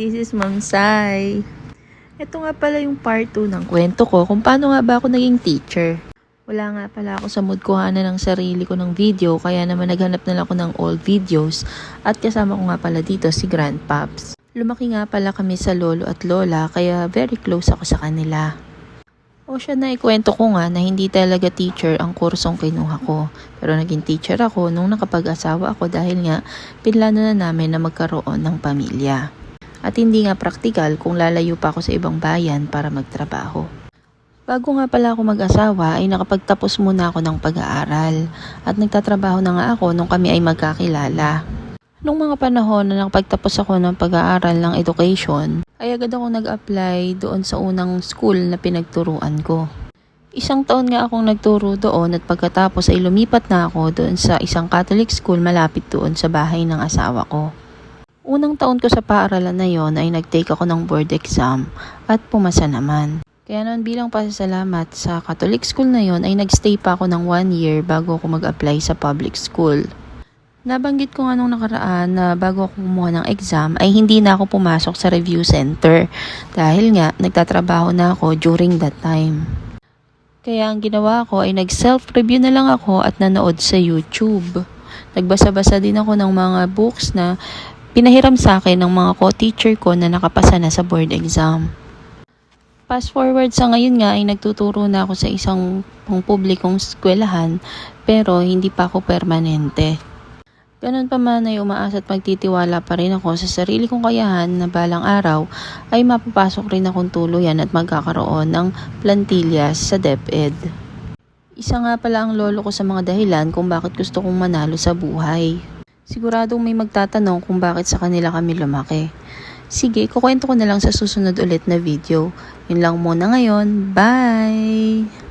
this is Ma'am Sai. Ito nga pala yung part 2 ng kwento ko kung paano nga ba ako naging teacher. Wala nga pala ako sa mood kuhanan ng sarili ko ng video, kaya naman naghanap na lang ako ng old videos at kasama ko nga pala dito si Grandpaps. Lumaki nga pala kami sa lolo at lola, kaya very close ako sa kanila. O siya na ikwento ko nga na hindi talaga teacher ang kursong kinuha ko. Pero naging teacher ako nung nakapag-asawa ako dahil nga pinlano na namin na magkaroon ng pamilya. At hindi nga praktikal kung lalayo pa ako sa ibang bayan para magtrabaho. Bago nga pala ako mag-asawa ay nakapagtapos muna ako ng pag-aaral. At nagtatrabaho na nga ako nung kami ay magkakilala. Nung mga panahon na nakapagtapos ako ng pag-aaral ng education, ay agad ako nag-apply doon sa unang school na pinagturuan ko. Isang taon nga akong nagturo doon at pagkatapos ay lumipat na ako doon sa isang Catholic school malapit doon sa bahay ng asawa ko. Unang taon ko sa paaralan na yon ay nag-take ako ng board exam at pumasa naman. Kaya noon bilang pasasalamat sa Catholic school na yon ay nagstay pa ako ng 1 year bago ako mag-apply sa public school. Nabanggit ko nga nung nakaraan na bago ako kumuha ng exam ay hindi na ako pumasok sa review center dahil nga nagtatrabaho na ako during that time. Kaya ang ginawa ko ay nag-self-review na lang ako at nanood sa YouTube. Nagbasa-basa din ako ng mga books na pinahiram sa akin ng mga co-teacher ko na nakapasa na sa board exam. Fast forward sa ngayon nga ay nagtuturo na ako sa isang pangpublikong eskwelahan pero hindi pa ako permanente. Ganun pa man ay umaasa at magtitiwala pa rin ako sa sarili kong kayahan na balang araw ay mapapasok rin akong tuluyan at magkakaroon ng plantillas sa DepEd. Isa nga pala ang lolo ko sa mga dahilan kung bakit gusto kong manalo sa buhay. Siguradong may magtatanong kung bakit sa kanila kami lumaki. Sige, kukwento ko na lang sa susunod ulit na video. Yun lang muna ngayon. Bye!